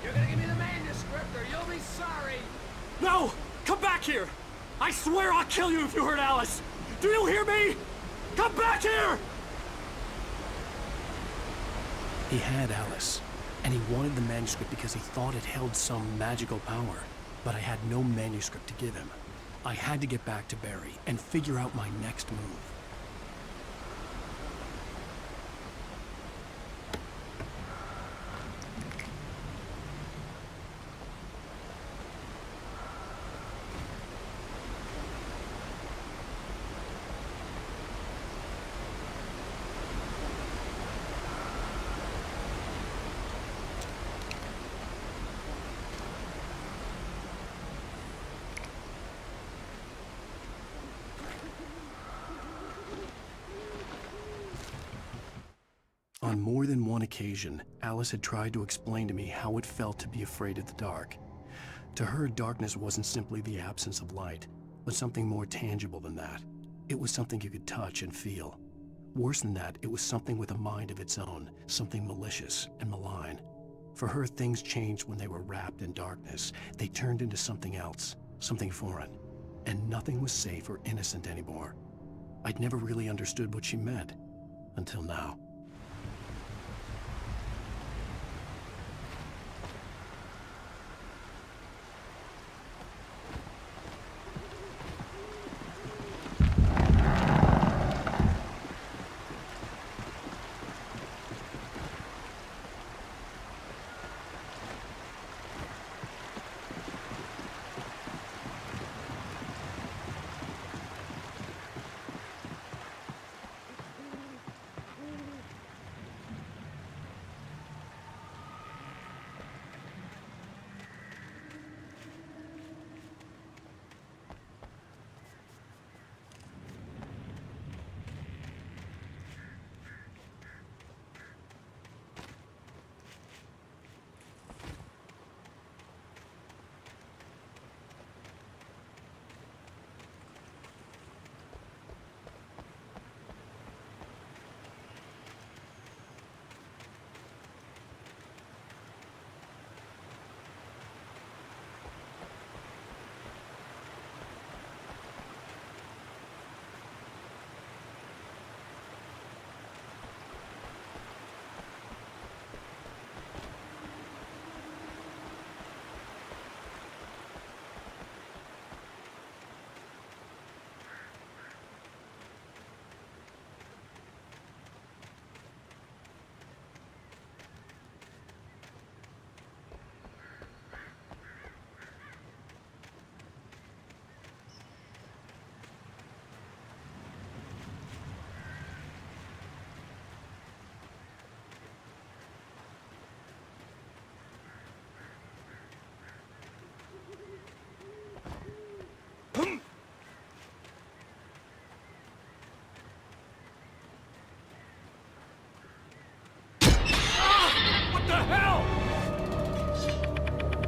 You're gonna give me the manuscript or you'll be sorry! No! Come back here! I swear I'll kill you if you hurt Alice! Do you hear me? Come back here! He had Alice, and he wanted the manuscript because he thought it held some magical power. But I had no manuscript to give him. I had to get back to Barry and figure out my next move. On more than one occasion, Alice had tried to explain to me how it felt to be afraid of the dark. To her, darkness wasn't simply the absence of light, but something more tangible than that. It was something you could touch and feel. Worse than that, it was something with a mind of its own, something malicious and malign. For her, things changed when they were wrapped in darkness. They turned into something else, something foreign. And nothing was safe or innocent anymore. I'd never really understood what she meant, until now.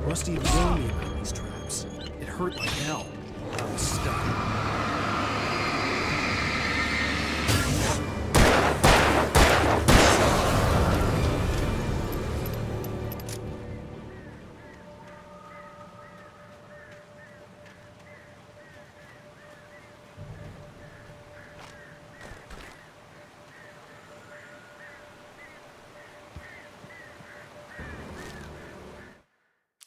Rusty had warned me about these traps. It hurt like hell. I was stuck.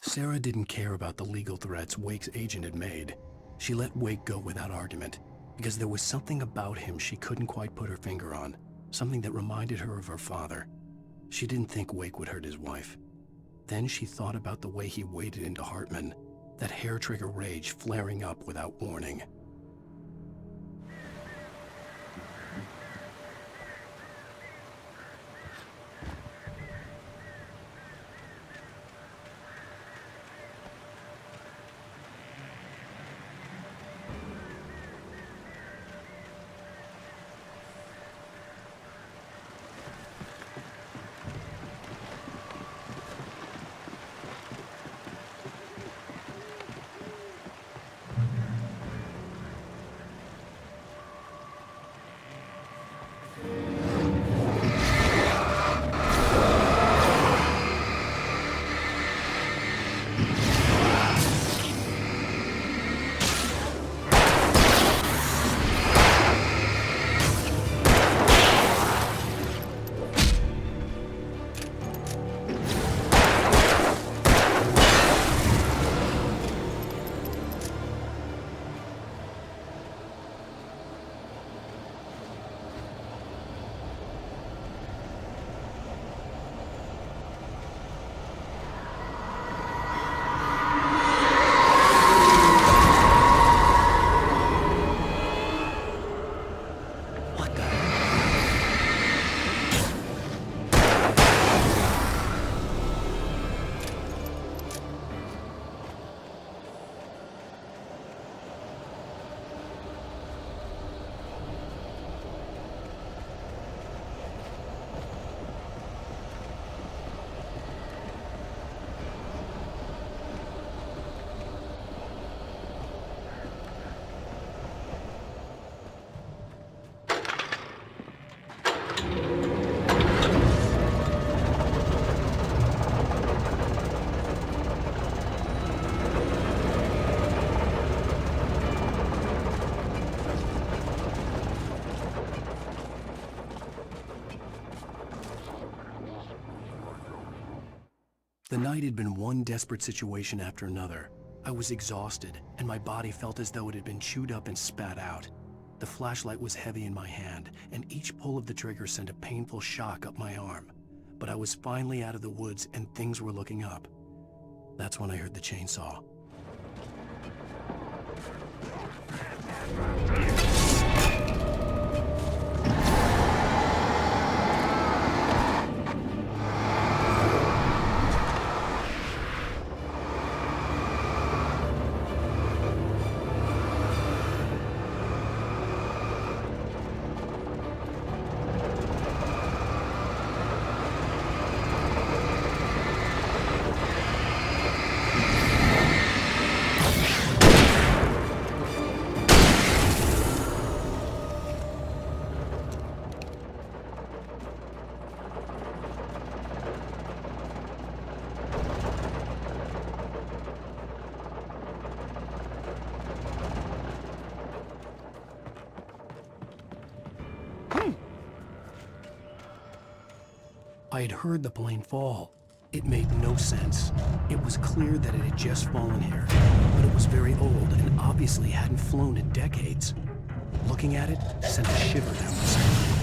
Sarah didn't care about the legal threats Wake's agent had made. She let Wake go without argument, because there was something about him she couldn't quite put her finger on, something that reminded her of her father. She didn't think Wake would hurt his wife. Then she thought about the way he waded into Hartman, that hair-trigger rage flaring up without warning. The night had been one desperate situation after another. I was exhausted, and my body felt as though it had been chewed up and spat out. The flashlight was heavy in my hand, and each pull of the trigger sent a painful shock up my arm. But I was finally out of the woods and things were looking up. That's when I heard the chainsaw. I had heard the plane fall. It made no sense. It was clear that it had just fallen here, but it was very old and obviously hadn't flown in decades. Looking at it sent a shiver down my spine.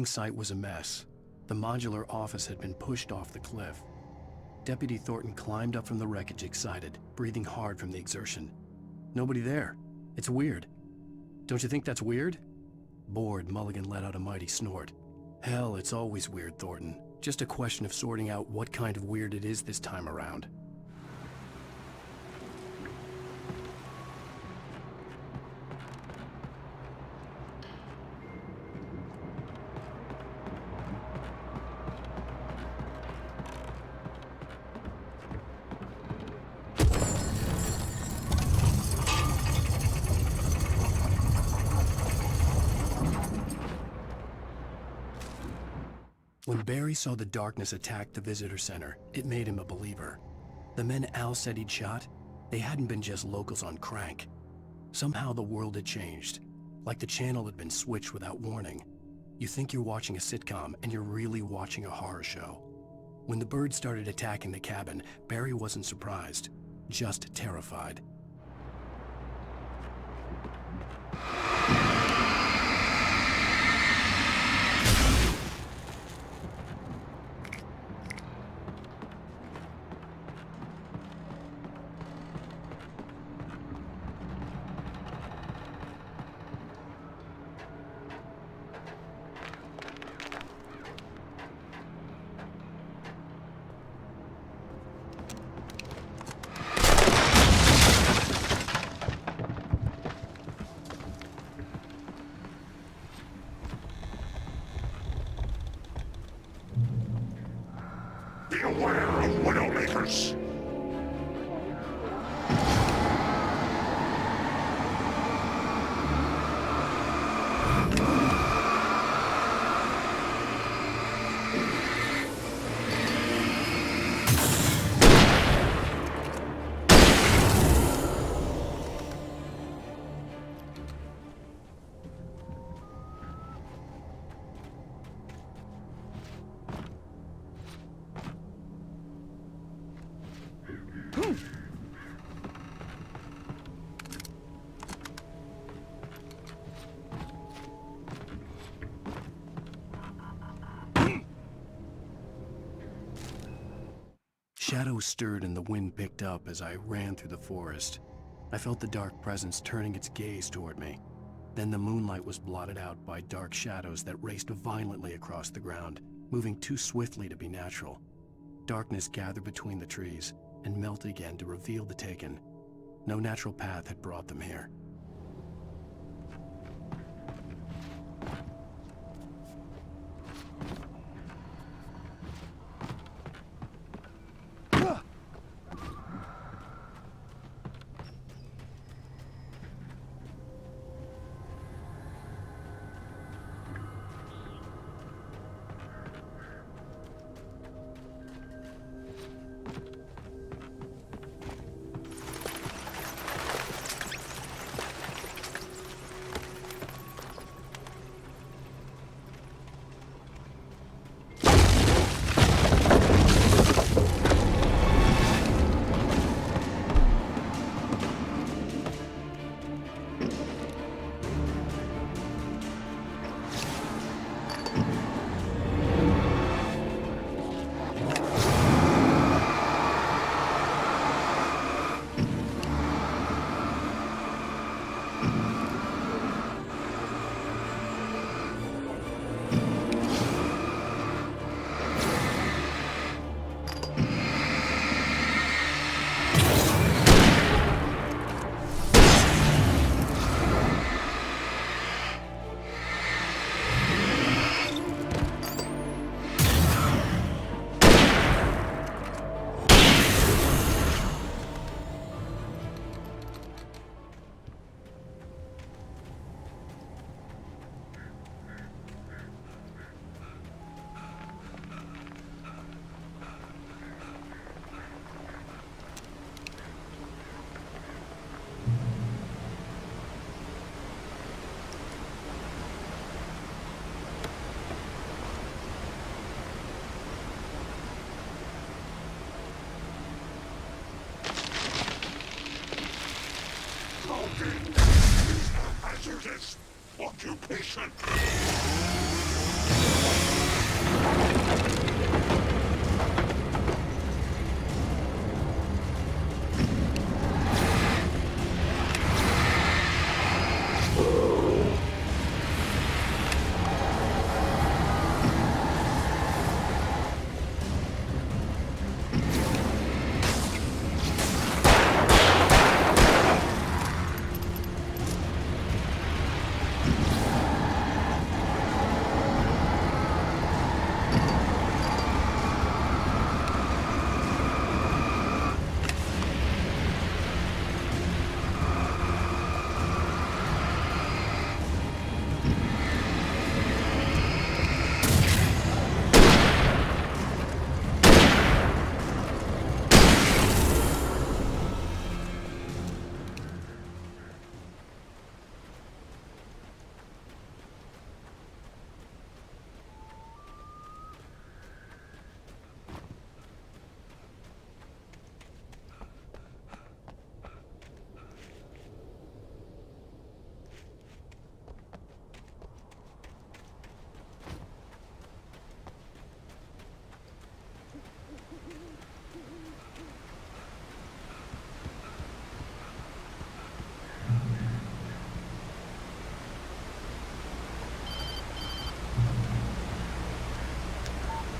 building site was a mess. The modular office had been pushed off the cliff. Deputy Thornton climbed up from the wreckage excited, breathing hard from the exertion. Nobody there. It's weird. Don't you think that's weird? Bored, Mulligan let out a mighty snort. Hell, it's always weird, Thornton. Just a question of sorting out what kind of weird it is this time around. When Barry saw the darkness attack the visitor center, it made him a believer. The men Al said he'd shot, they hadn't been just locals on crank. Somehow the world had changed, like the channel had been switched without warning. You think you're watching a sitcom, and you're really watching a horror show. When the birds started attacking the cabin, Barry wasn't surprised, just terrified. Beware of Widowmakers! Shadows stirred and the wind picked up as I ran through the forest. I felt the dark presence turning its gaze toward me. Then the moonlight was blotted out by dark shadows that raced violently across the ground, moving too swiftly to be natural. Darkness gathered between the trees and melted again to reveal the Taken. No natural path had brought them here. Hazardous occupation!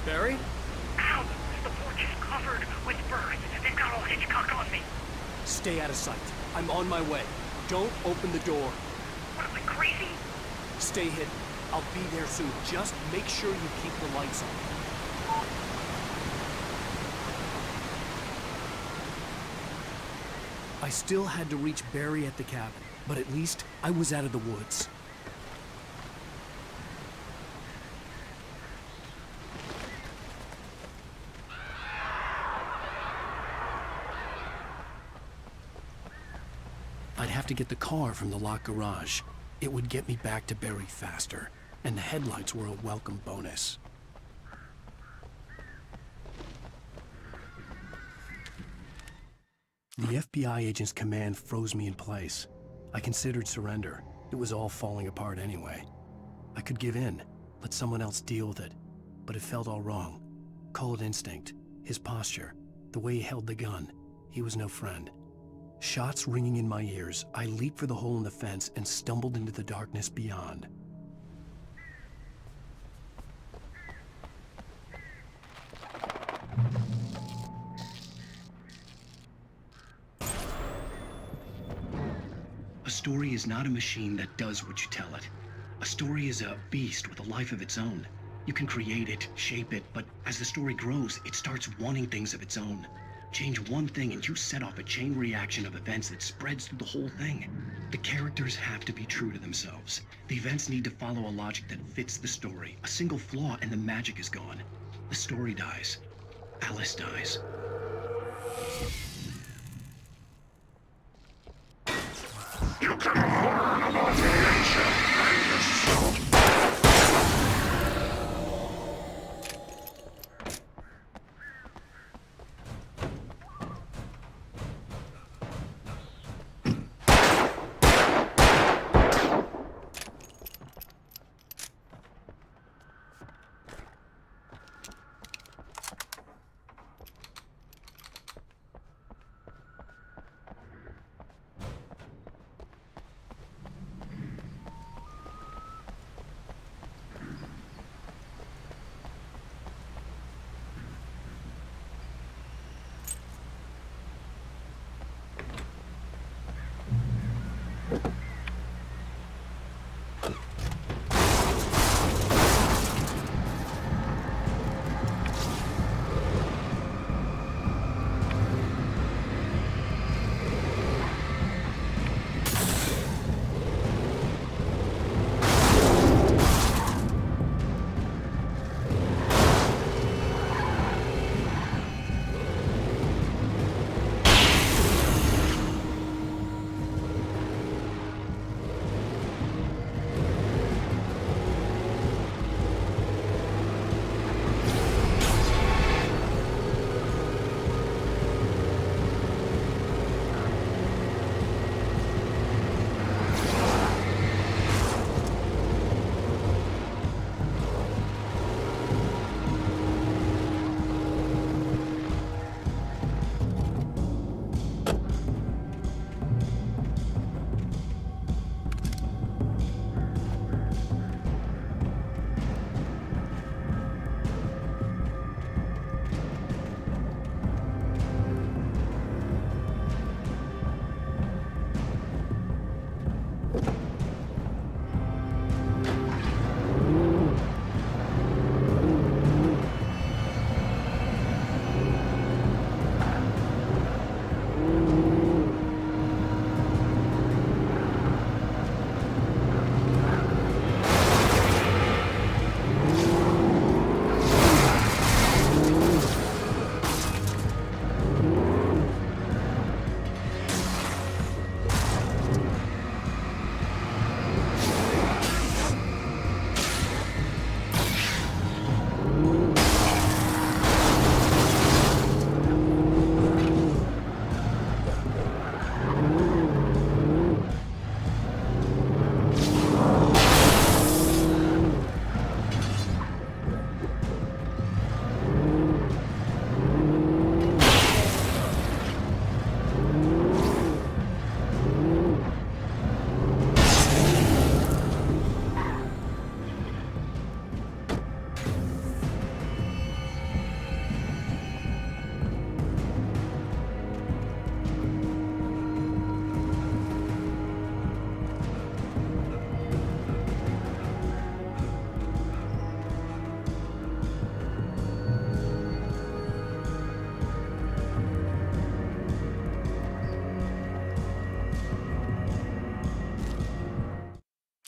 Barry? Al, the porch is covered with birds. They've got all Hitchcock on me. Stay out of sight. I'm on my way. Don't open the door. What, am I crazy? Stay hidden. I'll be there soon. Just make sure you keep the lights on. I still had to reach Barry at the cabin, but at least I was out of the woods. I'd have to get the car from the locked garage. It would get me back to Barry faster, and the headlights were a welcome bonus. The FBI agent's command froze me in place. I considered surrender. It was all falling apart anyway. I could give in, let someone else deal with it, but it felt all wrong. Call it instinct, his posture, the way he held the gun. He was no friend. Shots ringing in my ears, I leaped for the hole in the fence and stumbled into the darkness beyond. A story is not a machine that does what you tell it. A story is a beast with a life of its own. You can create it, shape it, but as the story grows, it starts wanting things of its own. Change one thing and you set off a chain reaction of events that spreads through the whole thing. The characters have to be true to themselves. The events need to follow a logic that fits the story. A single flaw and the magic is gone. The story dies. Alice dies. You can learn about the ancient and yourself.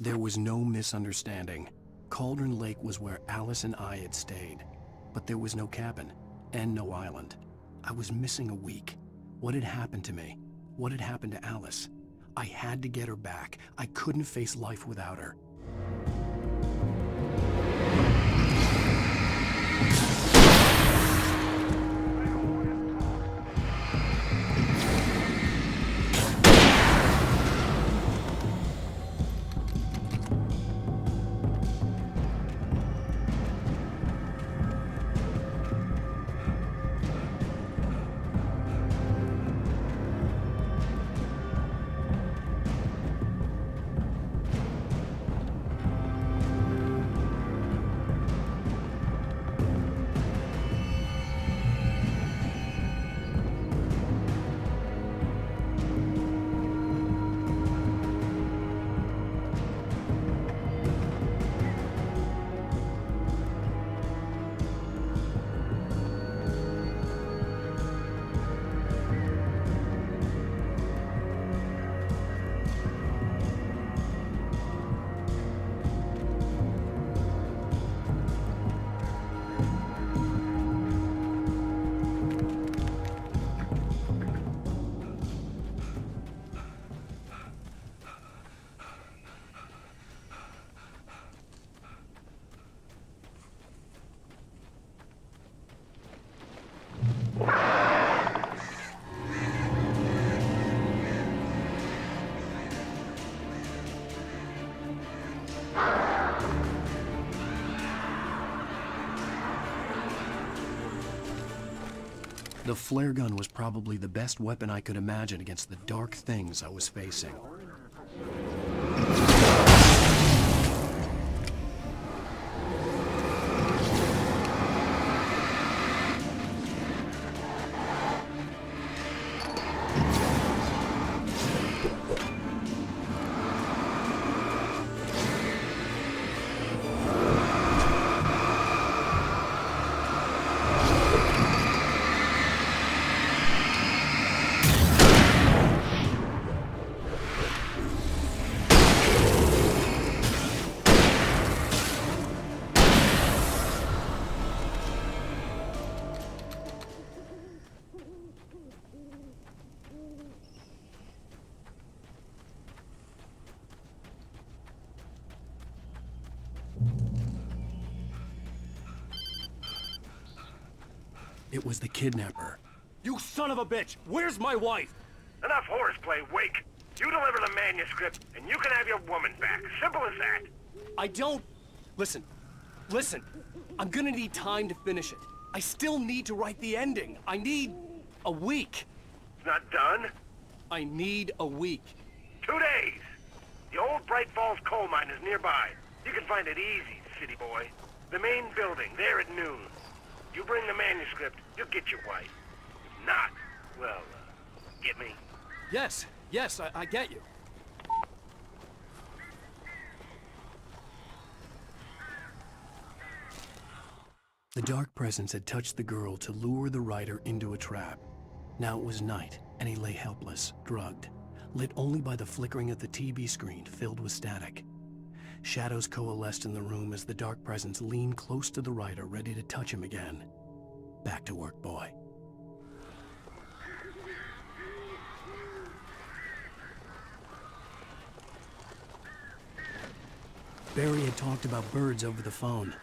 There was no misunderstanding. Cauldron Lake was where Alice and I had stayed, but there was no cabin and no island. I was missing a week. What had happened to me? What had happened to Alice? I had to get her back. I couldn't face life without her. The flare gun was probably the best weapon I could imagine against the dark things I was facing. It was the kidnapper. You son of a bitch! Where's my wife? Enough horseplay, Wake. You deliver the manuscript, and you can have your woman back. Simple as that. I don't... Listen. I'm gonna need time to finish it. I still need to write the ending. I need a week. It's not done. I need a week. 2 days. The old Bright Falls coal mine is nearby. You can find it easy, city boy. The main building, there at noon. You bring the manuscript, you'll get your wife. If not, well, get me? Yes, I get you. The dark presence had touched the girl to lure the writer into a trap. Now it was night, and he lay helpless, drugged, lit only by the flickering of the TV screen filled with static. Shadows coalesced in the room as the dark presence leaned close to the writer, ready to touch him again. Back to work, boy. Barry had talked about birds over the phone.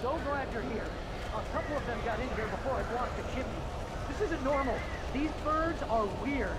So glad you're here. A couple of them got in here before I blocked the chimney. This isn't normal. These birds are weird.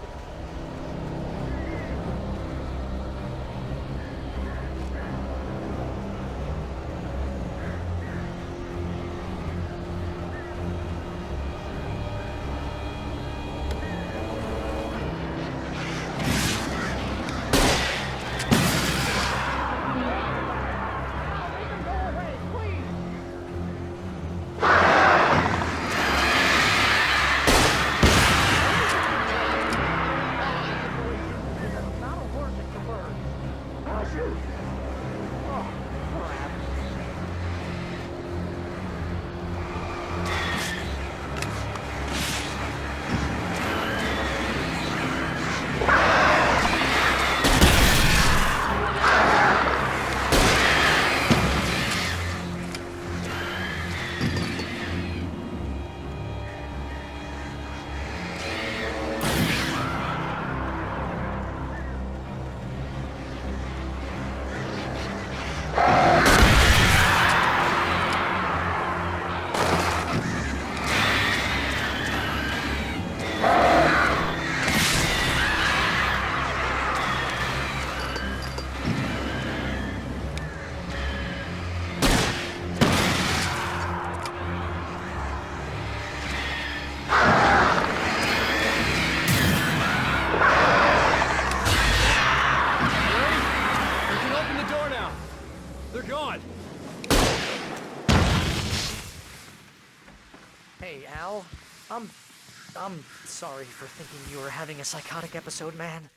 Hey, Al. I'm sorry for thinking you were having a psychotic episode, man.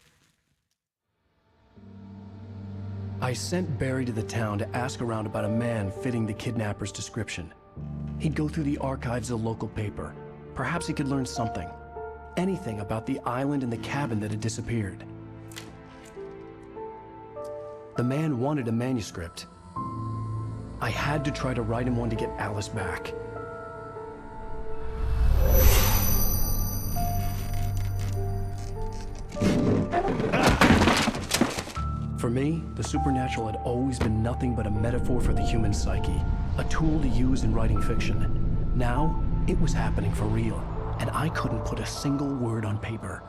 I sent Barry to the town to ask around about a man fitting the kidnapper's description. He'd go through the archives of the local paper. Perhaps he could learn something. Anything about the island and the cabin that had disappeared. The man wanted a manuscript. I had to try to write him one to get Alice back. For me, the supernatural had always been nothing but a metaphor for the human psyche, a tool to use in writing fiction. Now, it was happening for real, and I couldn't put a single word on paper.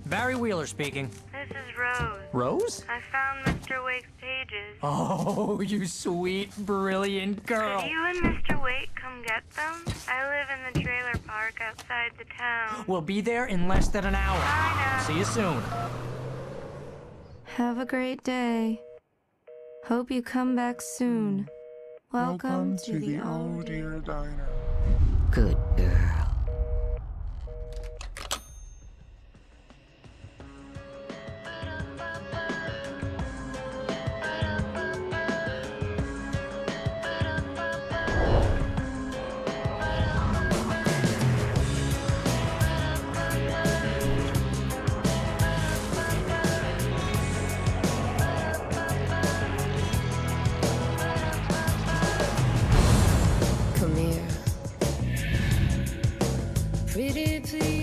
Barry Wheeler speaking. This is Rose. Rose? I found Mr. Wake's pages. Oh, you sweet, brilliant girl. Could you and Mr. Wake come get them? I live in the trailer park outside the town. We'll be there in less than an hour. Bye now. See you soon. Have a great day. Hope you come back soon. Welcome to the Oh Dear Diner. Good girl. Come here. Pretty please.